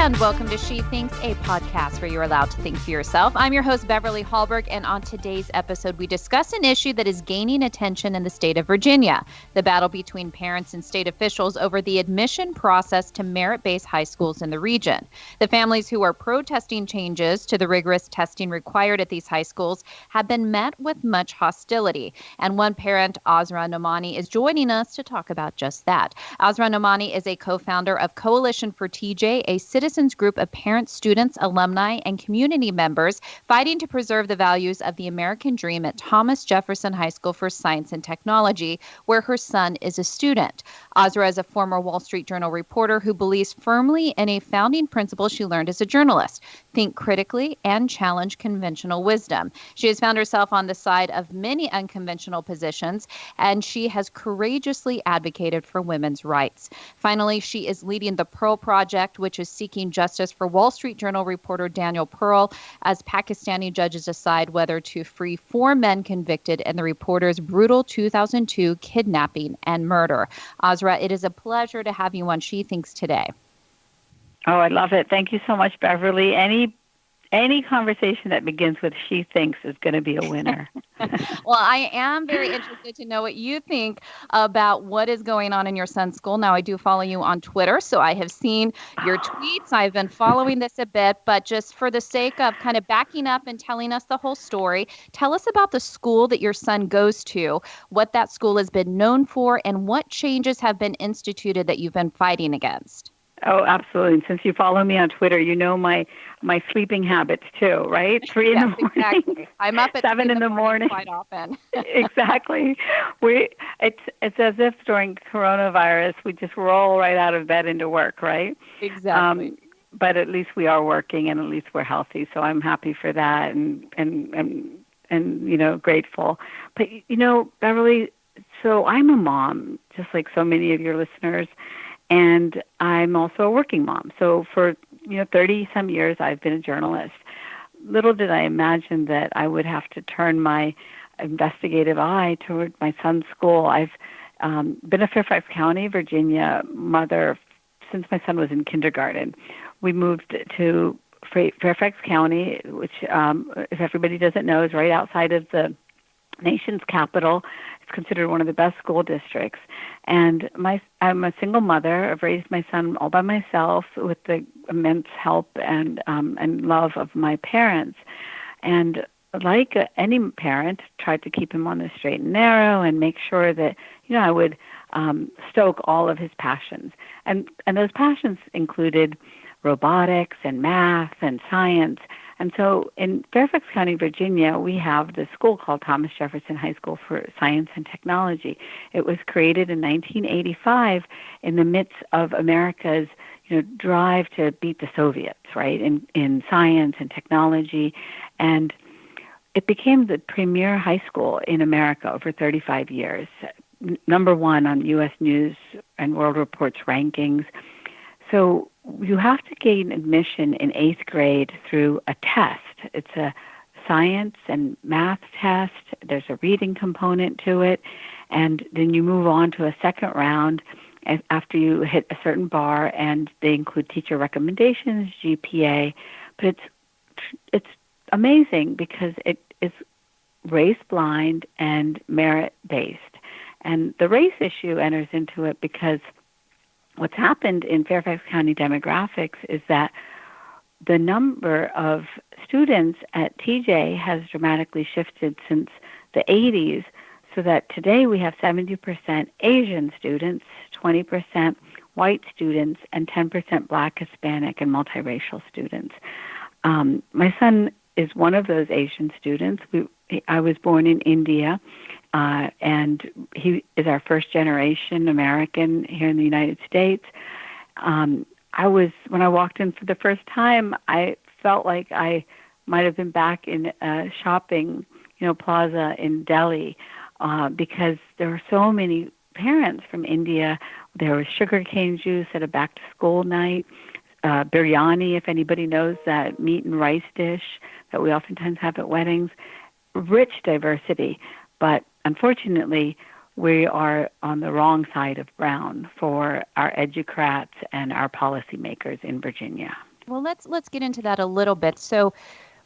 and welcome to She Thinks, a podcast where you're allowed to think for yourself. I'm your host, Beverly Hallberg, and on today's episode, we discuss an issue that is gaining attention in the state of Virginia, the battle between parents and state officials over the admission process to merit-based high schools in the region. The families who are protesting changes to the rigorous testing required at these high schools have been met with much hostility, and one parent, Asra Nomani, is joining us to talk about just that. Asra Nomani is a co-founder of Coalition for TJ, a citizens group of parents, students, alumni, and community members fighting to preserve the values of the American dream at Thomas Jefferson High School for Science and Technology, where her son is a student. Asra is a former Wall Street Journal reporter who believes firmly in a founding principle she learned as a journalist: think critically and challenge conventional wisdom. She has found herself on the side of many unconventional positions, and she has courageously advocated for women's rights. Finally, she is leading the Pearl Project, which is seeking justice for Wall Street Journal reporter Daniel Pearl as Pakistani judges decide whether to free 4 men convicted in the reporter's brutal 2002 kidnapping and murder. Asra, it is a pleasure to have you on She Thinks today. Oh, I love it. Thank you so much, Beverly. Any conversation that begins with "she thinks" is going to be a winner. Well, I am very interested to know what you think about what is going on in your son's school. Now, I do follow you on Twitter, so I have seen your tweets. I've been following this a bit, but just for the sake of kind of backing up and telling us the whole story, tell us about the school that your son goes to, what that school has been known for, and what changes have been instituted that you've been fighting against. Oh, absolutely. And since you follow me on Twitter, you know my sleeping habits too, right? 3 in the morning. Exactly. I'm up at 7 in the morning quite often. Exactly. It's as if during coronavirus we just roll right out of bed into work, right? Exactly. But at least we are working, and at least we're healthy. So I'm happy for that, and grateful. But Beverly, so I'm a mom, just like so many of your listeners. And I'm also a working mom. So for 30 some years, I've been a journalist. Little did I imagine that I would have to turn my investigative eye toward my son's school. I've been a Fairfax County, Virginia mother since my son was in kindergarten. We moved to Fairfax County, which, if everybody doesn't know, is right outside of the nation's capital. It's considered one of the best school districts. And I'm a single mother. I've raised my son all by myself with the immense help and love of my parents. And like any parent, tried to keep him on the straight and narrow and make sure that I would stoke all of his passions. And those passions included robotics and math and science. And so in Fairfax County, Virginia, we have this school called Thomas Jefferson High School for Science and Technology. It was created in 1985 in the midst of America's drive to beat the Soviets, right, in science and technology. And it became the premier high school in America over 35 years, number 1 on U.S. News and World Report's rankings. So you have to gain admission in 8th grade through a test. It's a science and math test. There's a reading component to it. And then you move on to a second round after you hit a certain bar, and they include teacher recommendations, GPA. But it's amazing because it is race-blind and merit-based. And the race issue enters into it because what's happened in Fairfax County demographics is that the number of students at TJ has dramatically shifted since the 80s, so that today we have 70% Asian students, 20% white students, and 10% Black, Hispanic, and multiracial students. My son is one of those Asian students. I was born in India, and he is our first generation American here in the United States. When I walked in for the first time, I felt like I might have been back in a shopping, plaza in Delhi, because there were so many parents from India. There was sugarcane juice at a back-to-school night, biryani, if anybody knows that meat and rice dish that we oftentimes have at weddings. Rich diversity, but unfortunately, we are on the wrong side of brown for our educrats and our policymakers in Virginia. Well, let's get into that a little bit. So,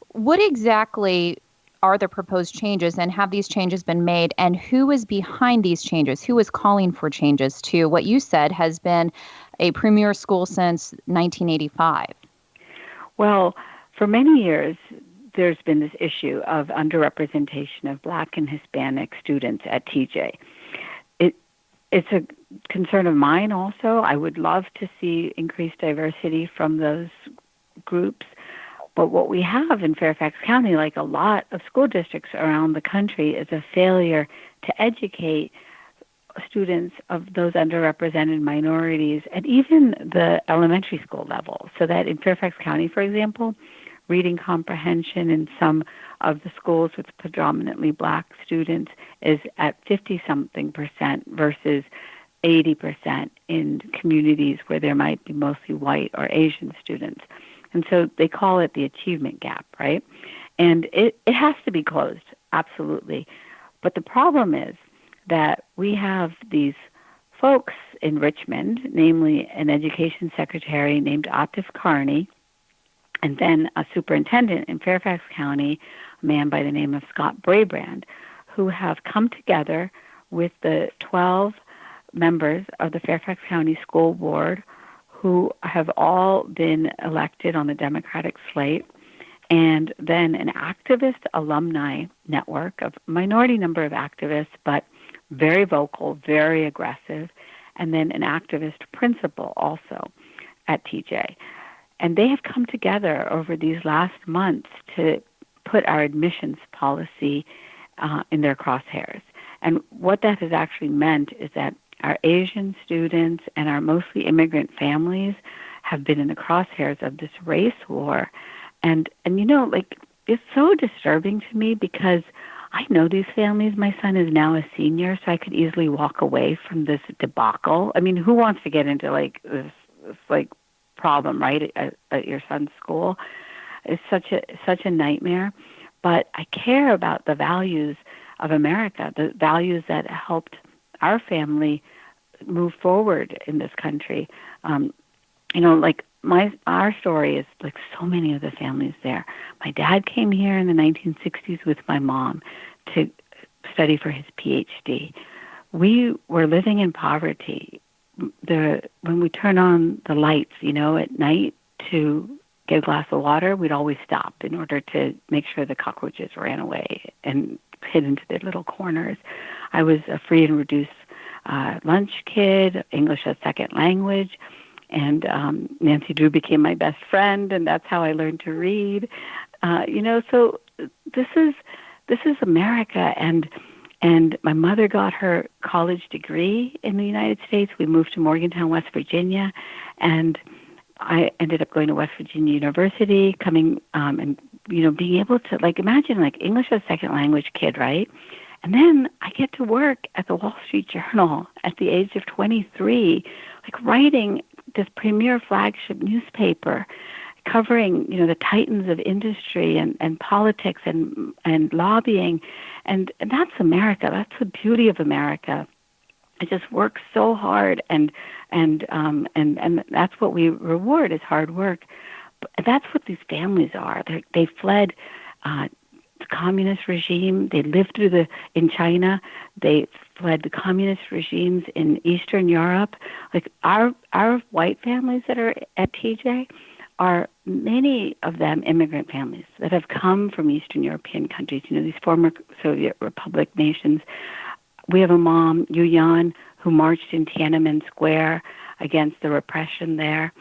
what exactly are the proposed changes, and have these changes been made, and who is behind these changes? Who is calling for changes to what you said has been a premier school since 1985? Well, for many years, there's been this issue of underrepresentation of Black and Hispanic students at TJ. It's a concern of mine also. I would love to see increased diversity from those groups. But what we have in Fairfax County, like a lot of school districts around the country, is a failure to educate students of those underrepresented minorities at even the elementary school level. So that in Fairfax County, for example, reading comprehension in some of the schools with predominantly Black students is at 50-something% versus 80% in communities where there might be mostly white or Asian students. And so they call it the achievement gap, right? And it has to be closed, absolutely. But the problem is that we have these folks in Richmond, namely an education secretary named Atif Carney, and then a superintendent in Fairfax County, a man by the name of Scott Brabrand, who have come together with the 12 members of the Fairfax County School Board who have all been elected on the Democratic slate, and then an activist alumni network of minority number of activists, but very vocal, very aggressive, and then an activist principal also at TJ. And they have come together over these last months to put our admissions policy in their crosshairs. And what that has actually meant is that our Asian students and our mostly immigrant families have been in the crosshairs of this race war. And you know, like, it's so disturbing to me because I know these families. My son is now a senior, so I could easily walk away from this debacle. I mean, who wants to get into like this like problem, right, at your son's school? It's such a nightmare. But I care about the values of America, the values that helped our family move forward in this country. You know, like our story is like so many of the families there. My dad came here in the 1960s with my mom to study for his PhD. We were living in poverty. When we turn on the lights, you know, at night to get a glass of water, we'd always stop in order to make sure the cockroaches ran away and hid into their little corners. I was a free and reduced lunch kid, English as second language, and Nancy Drew became my best friend, and that's how I learned to read. You know, so this is America, and my mother got her college degree in the United States. We moved to Morgantown, West Virginia, and I ended up going to West Virginia University, coming and, you know, being able to, like, imagine, like, English as second language kid, right? And then I get to work at the Wall Street Journal at the age of 23, like writing this premier flagship newspaper, covering, you know, the titans of industry and politics and lobbying. And that's America. That's the beauty of America. I just work so hard, and that's what we reward is hard work. But that's what these families are. They fled the communist regime. They lived in China. They fled the communist regimes in Eastern Europe. Like our white families that are at TJ are many of them immigrant families that have come from Eastern European countries, you know, these former Soviet Republic nations. We have a mom, Yu Yan, who marched in Tiananmen Square against the repression there.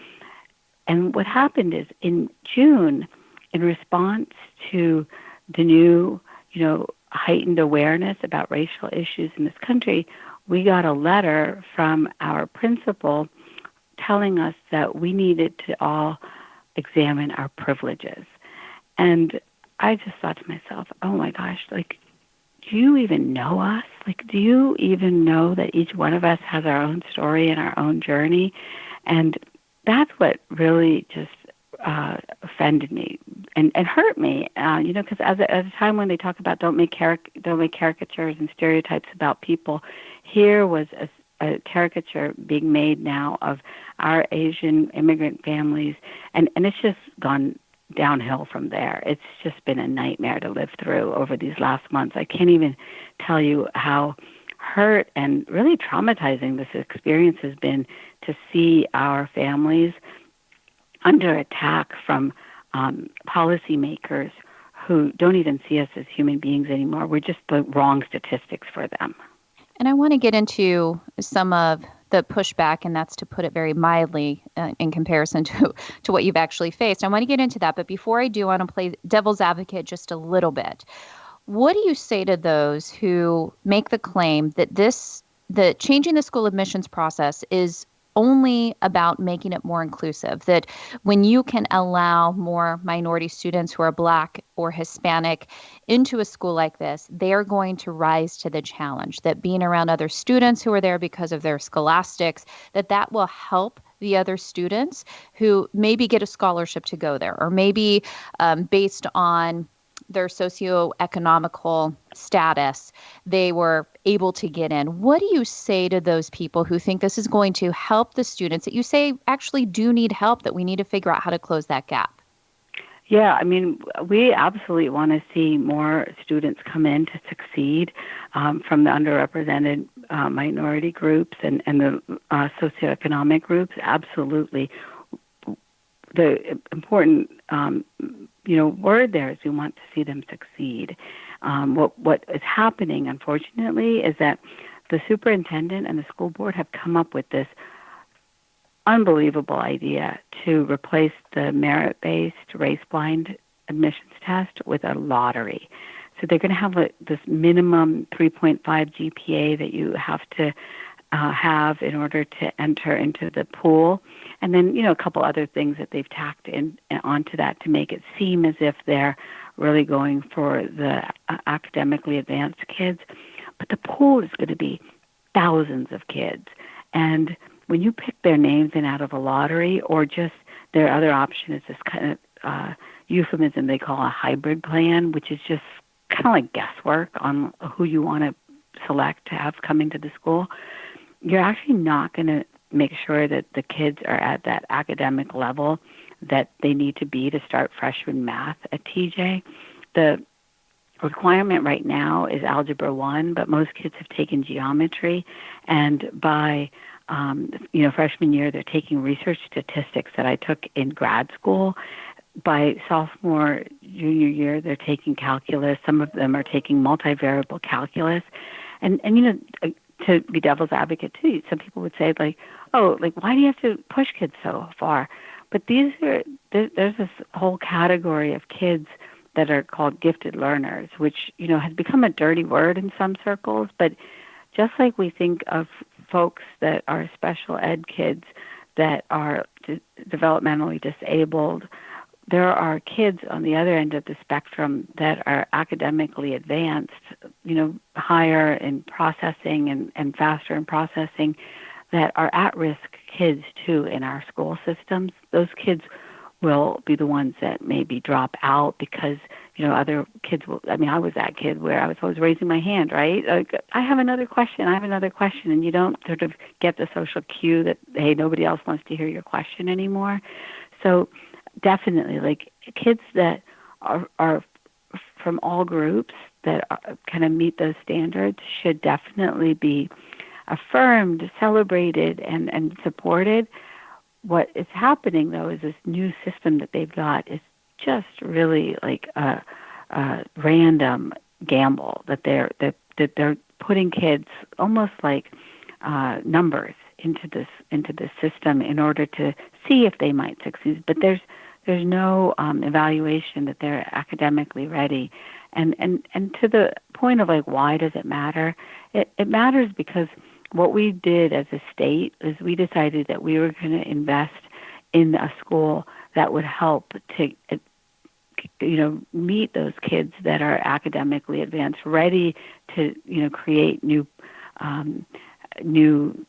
And what happened is in June, in response to the new, you know, heightened awareness about racial issues in this country, we got a letter from our principal telling us that we needed to all examine our privileges. And I just thought to myself, oh my gosh, like, do you even know us? Like, do you even know that each one of us has our own story and our own journey? And that's what really just offended me and hurt me, you know, because at a time when they talk about don't make caricatures and stereotypes about people, here was a caricature being made now of our Asian immigrant families, and it's just gone downhill from there. It's just been a nightmare to live through over these last months. I can't even tell you how hurt and really traumatizing this experience has been to see our families under attack from policymakers who don't even see us as human beings anymore. We're just the wrong statistics for them. And I want to get into some of the pushback, and that's to put it very mildly in comparison to what you've actually faced. I want to get into that. But before I do, I want to play devil's advocate just a little bit. What do you say to those who make the claim that the changing the school admissions process is only about making it more inclusive, that when you can allow more minority students who are Black or Hispanic into a school like this, they're going to rise to the challenge, that being around other students who are there because of their scholastics, that will help the other students who maybe get a scholarship to go there, or maybe based on their socioeconomical status, they were able to get in. What do you say to those people who think this is going to help the students that you say actually do need help, that we need to figure out how to close that gap? Yeah, I mean, we absolutely want to see more students come in to succeed from the underrepresented minority groups and the socioeconomic groups. Absolutely. The important word there is we want to see them succeed. What is happening, unfortunately, is that the superintendent and the school board have come up with this unbelievable idea to replace the merit-based, race-blind admissions test with a lottery. So they're going to have this minimum 3.5 GPA that you have to have in order to enter into the pool. And then, a couple other things that they've tacked onto that to make it seem as if they're really going for the academically advanced kids. But the pool is going to be thousands of kids. And when you pick their names in out of a lottery, or just their other option is this kind of euphemism they call a hybrid plan, which is just kind of like guesswork on who you want to select to have come into the school, you're actually not going to make sure that the kids are at that academic level that they need to be to start freshman math at TJ. The requirement right now is Algebra 1, but most kids have taken geometry, and by freshman year, they're taking research statistics that I took in grad school. By sophomore, junior year, they're taking calculus. Some of them are taking multivariable calculus. And to be devil's advocate too, some people would say why do you have to push kids so far? But there's this whole category of kids that are called gifted learners, which, has become a dirty word in some circles. But just like we think of folks that are special ed kids that are developmentally disabled, there are kids on the other end of the spectrum that are academically advanced, higher in processing and faster in processing, that are at-risk kids too in our school systems. Those kids will be the ones that maybe drop out because, other kids will. I mean, I was that kid where I was always raising my hand, right? Like, I have another question, and you don't sort of get the social cue that, hey, nobody else wants to hear your question anymore. So definitely, kids that are from all groups that kind of meet those standards should definitely be affirmed, celebrated, and supported. What is happening, though, is this new system that they've got is just really like a random gamble that they're putting kids almost like numbers into this system in order to see if they might succeed. But there's no evaluation that they're academically ready. And to the point of why does it matter? It matters because what we did as a state is we decided that we were going to invest in a school that would help to meet those kids that are academically advanced, ready to create new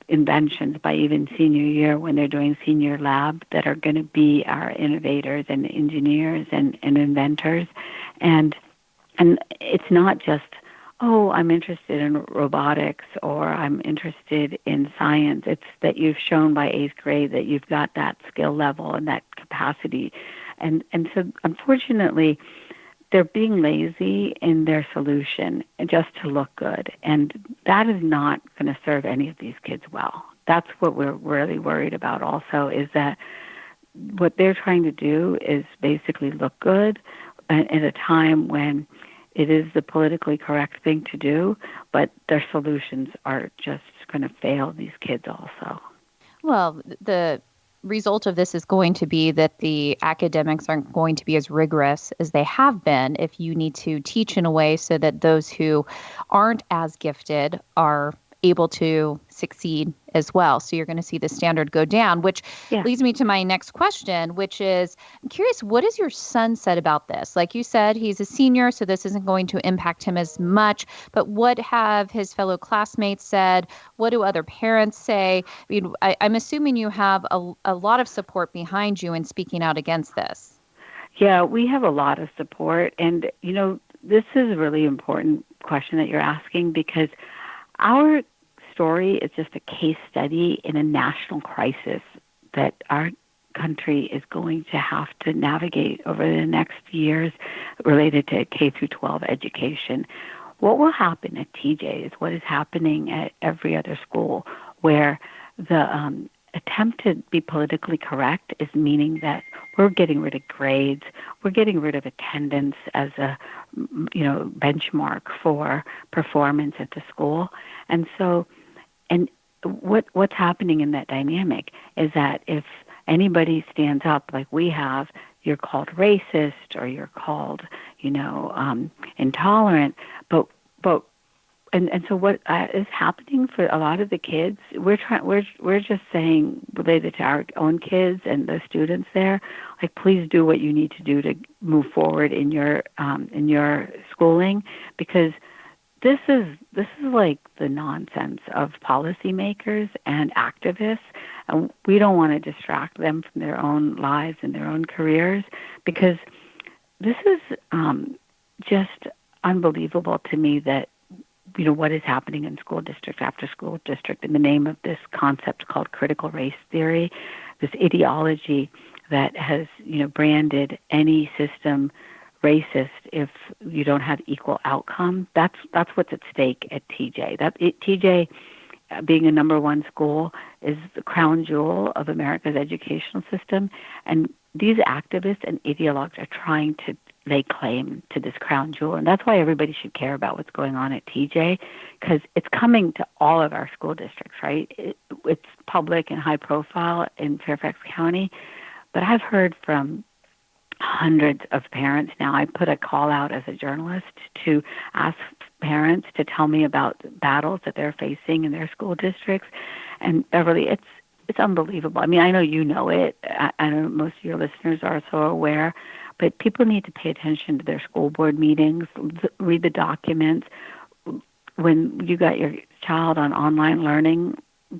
inventions by even senior year when they're doing senior lab, that are going to be our innovators and engineers and inventors. And it's not just oh, I'm interested in robotics or I'm interested in science. It's that you've shown by eighth grade that you've got that skill level and that capacity. And so unfortunately, they're being lazy in their solution just to look good. And that is not going to serve any of these kids well. That's what we're really worried about also, is that what they're trying to do is basically look good at a time when it is the politically correct thing to do, but their solutions are just going to fail these kids also. Well, the result of this is going to be that the academics aren't going to be as rigorous as they have been if you need to teach in a way so that those who aren't as gifted are able to succeed as well. So you're going to see the standard go down, which leads me to my next question, which is, I'm curious, what has your son said about this? Like you said, he's a senior, so this isn't going to impact him as much, but what have his fellow classmates said? What do other parents say? I mean, I'm assuming you have a lot of support behind you in speaking out against this. Yeah, we have a lot of support. And, this is a really important question that you're asking, because our story is just a case study in a national crisis that our country is going to have to navigate over the next years related to K-12 education. What will happen at TJ is what is happening at every other school, where the attempt to be politically correct is meaning that we're getting rid of grades, we're getting rid of attendance as a benchmark for performance at the school. And so, and what's happening in that dynamic is that if anybody stands up like we have, you're called racist or you're called, intolerant. And so what is happening for a lot of the kids, we're just saying, related to our own kids and the students there, like, please do what you need to do to move forward in your schooling, because this is like the nonsense of policymakers and activists, and we don't want to distract them from their own lives and their own careers, because this is just unbelievable to me that what is happening in school district after school district in the name of this concept called critical race theory, this ideology that has branded any system racist if you don't have equal outcome. That's what's at stake at TJ. TJ, being a number one school, is the crown jewel of America's educational system, and these activists and ideologues are trying to lay claim to this crown jewel. And that's why everybody should care about what's going on at TJ, because it's coming to all of our school districts, right? It's public and high profile in Fairfax County. But I've heard from hundreds of parents now. I put a call out as a journalist to ask parents to tell me about battles that they're facing in their school districts. And Beverly, it's unbelievable. I mean, I know you know it. I know most of your listeners are so aware. But people need to pay attention to their school board meetings, read the documents. When you got your child on online learning,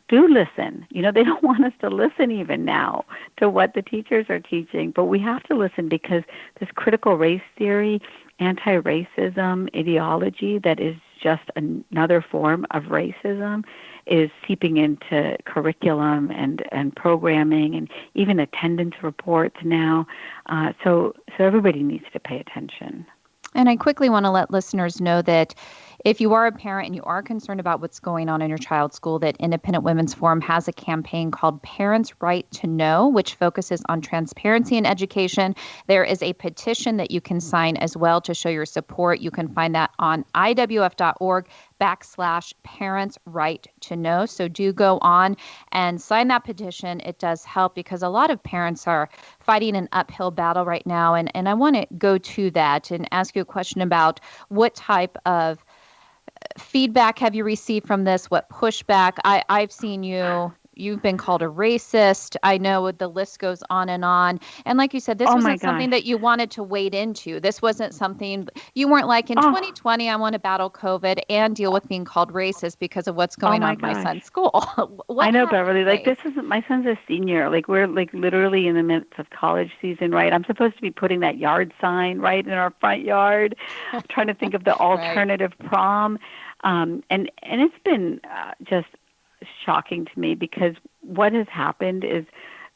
do listen. They don't want us to listen even now to what the teachers are teaching, but we have to listen, because this critical race theory, anti-racism ideology that is just another form of racism is seeping into curriculum and programming and even attendance reports now. So everybody needs to pay attention. And I quickly want to let listeners know that if you are a parent and you are concerned about what's going on in your child's school, that Independent Women's Forum has a campaign called Parents' Right to Know, which focuses on transparency in education. There is a petition that you can sign as well to show your support. You can find that on iwf.org/Parents' Right to Know. So do go on and sign that petition. It does help, because a lot of parents are fighting an uphill battle right now. And I want to go to that and ask you a question about what type of feedback have you received from this? What pushback? I've seen you you've been called a racist. I know the list goes on. And like you said, this Oh my wasn't something gosh. that you wanted to wade into. This wasn't something you weren't like in Oh, 2020, I want to battle COVID and deal with being called racist because of what's oh going on my with my gosh. son's school. I What know, happened Beverly. Like, today? this isn't, my son's a senior. Like, we're like literally in the midst of college season, right? I'm supposed to be putting that yard sign right in our front yard. I'm trying to think of the Right. alternative prom. And it's been just shocking to me, because what has happened is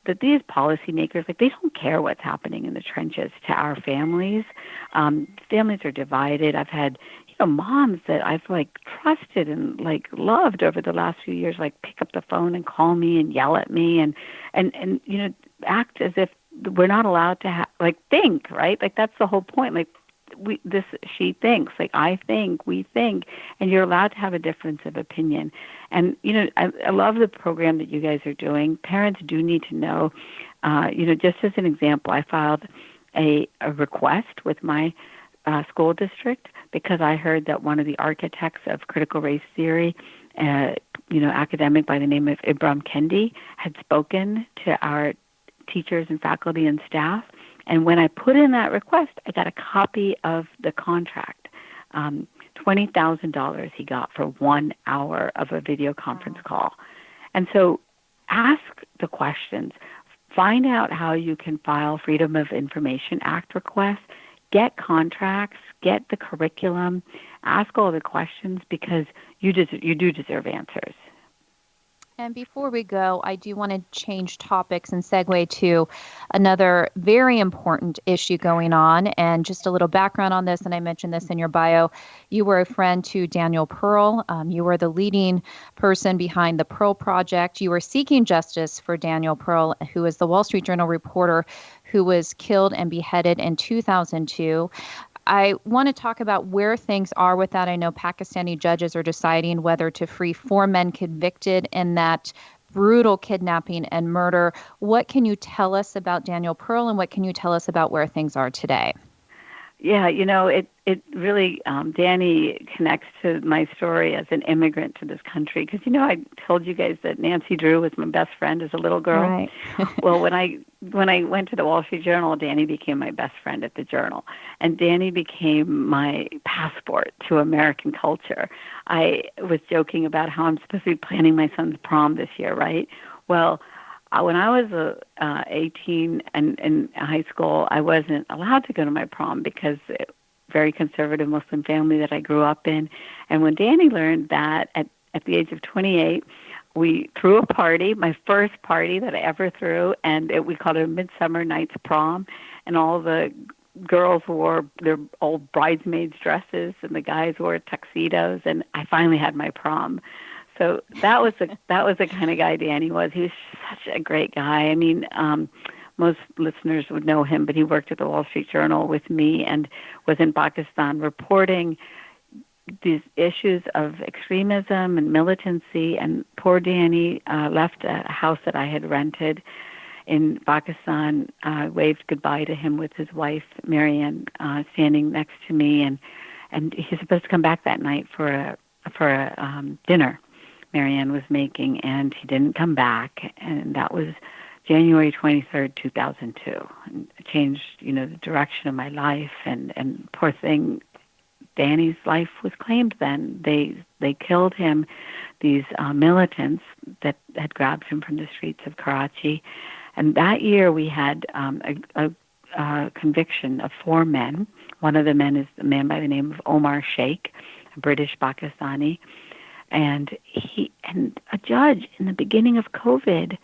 that these policymakers, like, they don't care what's happening in the trenches to our families. Families are divided. I've had, moms that I've like trusted and like loved over the last few years, like pick up the phone and call me and yell at me and act as if we're not allowed to like think, right? Like, that's the whole point. Like, she thinks, like, I think, we think, and you're allowed to have a difference of opinion. And I love the program that you guys are doing. Parents do need to know. Just as an example, I filed a request with my school district, because I heard that one of the architects of critical race theory, academic by the name of Ibram Kendi, had spoken to our teachers and faculty and staff. And when I put in that request, I got a copy of the contract. $20,000 he got for 1 hour of a video conference call. And so ask the questions. Find out how you can file Freedom of Information Act requests. Get contracts, get the curriculum, ask all the questions, because you do deserve answers. And before we go, I do want to change topics and segue to another very important issue going on. And just a little background on this, and I mentioned this in your bio. You were a friend to Daniel Pearl. You were the leading person behind the Pearl Project. You were seeking justice for Daniel Pearl, who is the Wall Street Journal reporter who was killed and beheaded in 2002. I want to talk about where things are with that. I know Pakistani judges are deciding whether to free 4 men convicted in that brutal kidnapping and murder. What can you tell us about Daniel Pearl, and what can you tell us about where things are today? Yeah, it really, Danny connects to my story as an immigrant to this country, because, I told you guys that Nancy Drew was my best friend as a little girl. Right. Well, when I went to the Wall Street Journal, Danny became my best friend at the Journal, and Danny became my passport to American culture. I was joking about how I'm supposed to be planning my son's prom this year, right? Well, when I was 18 and in high school, I wasn't allowed to go to my prom because very conservative Muslim family that I grew up in. And when Danny learned that at the age of 28, we threw a party, my first party that I ever threw, and we called it a Midsummer Night's Prom, and all the girls wore their old bridesmaids' dresses, and the guys wore tuxedos, and I finally had my prom. So that was the kind of guy Danny was. He was such a great guy. I mean, most listeners would know him, but he worked at the Wall Street Journal with me and was in Pakistan reporting these issues of extremism and militancy. And poor Danny left a house that I had rented in Pakistan, waved goodbye to him with his wife, Marianne, standing next to me. And he's supposed to come back that night for a dinner Marianne was making, and he didn't come back. And that was January 23rd, 2002. And it changed, the direction of my life. And poor thing, Danny's life was claimed then. They killed him, these militants that had grabbed him from the streets of Karachi. And that year we had a conviction of 4 men. One of the men is a man by the name of Omar Sheikh, a British Pakistani. And a judge in the beginning of COVID,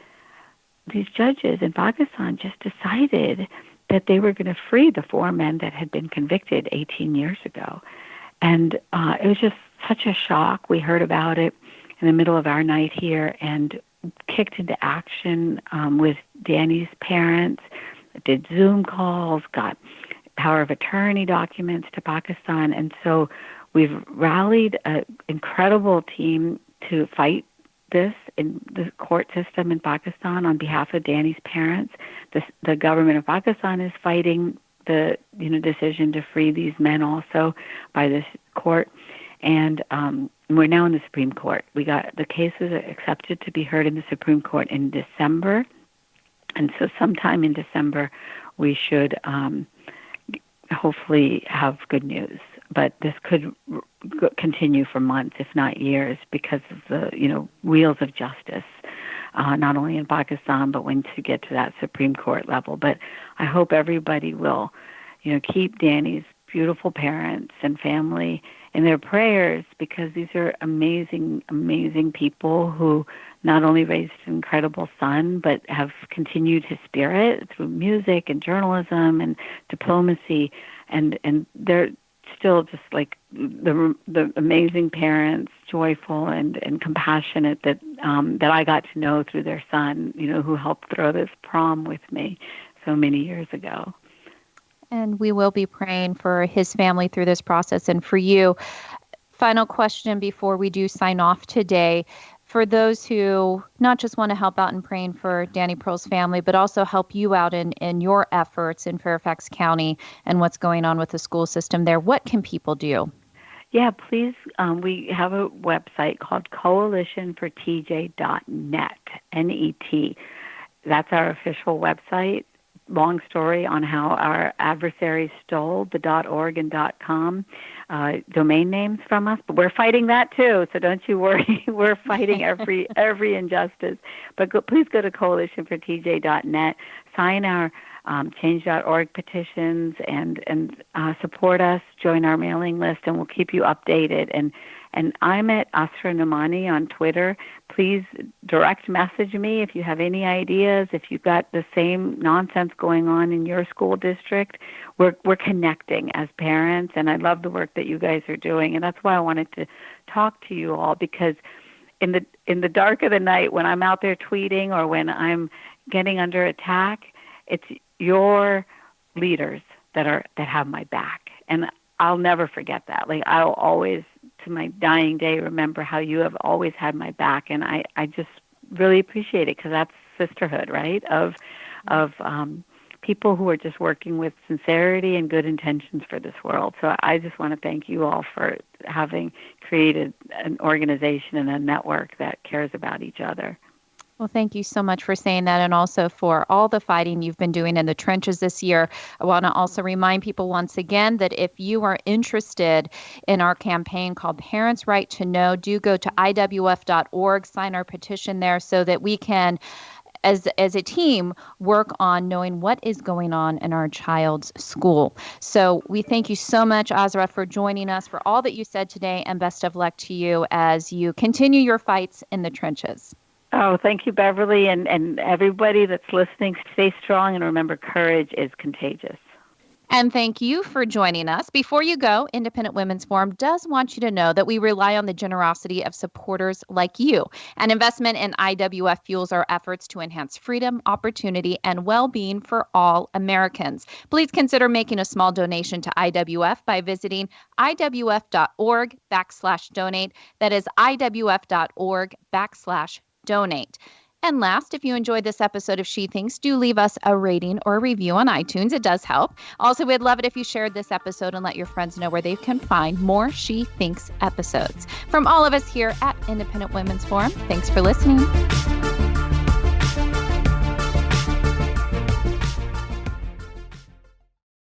these judges in Pakistan just decided that they were going to free the 4 men that had been convicted 18 years ago. And it was just such a shock. We heard about it in the middle of our night here and kicked into action with Danny's parents, did Zoom calls, got power of attorney documents to Pakistan. And so we've rallied an incredible team to fight this in the court system in Pakistan on behalf of Danny's parents. The government of Pakistan is fighting the decision to free these men also by this court. And we're now in the Supreme Court. We got the cases accepted to be heard in the Supreme Court in December. And so sometime in December, we should hopefully have good news. But this could continue for months, if not years, because of the, wheels of justice, not only in Pakistan, but when to get to that Supreme Court level. But I hope everybody will, keep Danny's beautiful parents and family in their prayers, because these are amazing, amazing people who not only raised an incredible son, but have continued his spirit through music and journalism and diplomacy. And they're still just like the amazing parents, joyful and compassionate that I got to know through their son, who helped throw this prom with me so many years ago. And we will be praying for his family through this process and for you. Final question before we do sign off today. For those who not just want to help out in praying for Danny Pearl's family, but also help you out in your efforts in Fairfax County and what's going on with the school system there, what can people do? Yeah, please. We have a website called coalitionfortj.net, N-E-T. That's our official website. Long story on how our adversaries stole the .org and .com domain names from us, but we're fighting that too. So don't you worry, we're fighting every injustice. But please go to coalitionfortj.net, sign our change.org petitions, and support us. Join our mailing list, and we'll keep you updated. And I'm at Asra Nomani on Twitter. Please direct message me if you have any ideas. If you've got the same nonsense going on in your school district, we're connecting as parents, and I love the work that you guys are doing. And that's why I wanted to talk to you all, because in the dark of the night, when I'm out there tweeting or when I'm getting under attack, it's your leaders that have my back, and I'll never forget that. Like, I'll always, to my dying day, remember how you have always had my back, and I just really appreciate it, because that's sisterhood, right? Of people who are just working with sincerity and good intentions for this world. So I just want to thank you all for having created an organization and a network that cares about each other. Well, thank you so much for saying that, and also for all the fighting you've been doing in the trenches this year. I want to also remind people once again that if you are interested in our campaign called Parents' Right to Know, do go to iwf.org, sign our petition there so that we can, as a team, work on knowing what is going on in our child's school. So we thank you so much, Asra, for joining us, for all that you said today, and best of luck to you as you continue your fights in the trenches. Oh, thank you, Beverly, and everybody that's listening. Stay strong, and remember, courage is contagious. And thank you for joining us. Before you go, Independent Women's Forum does want you to know that we rely on the generosity of supporters like you. An investment in IWF fuels our efforts to enhance freedom, opportunity, and well-being for all Americans. Please consider making a small donation to IWF by visiting iwf.org/donate. That is iwf.org/donate. And last, if you enjoyed this episode of She Thinks, do leave us a rating or a review on iTunes. It does help. Also, we'd love it if you shared this episode and let your friends know where they can find more She Thinks episodes. From all of us here at Independent Women's Forum, thanks for listening.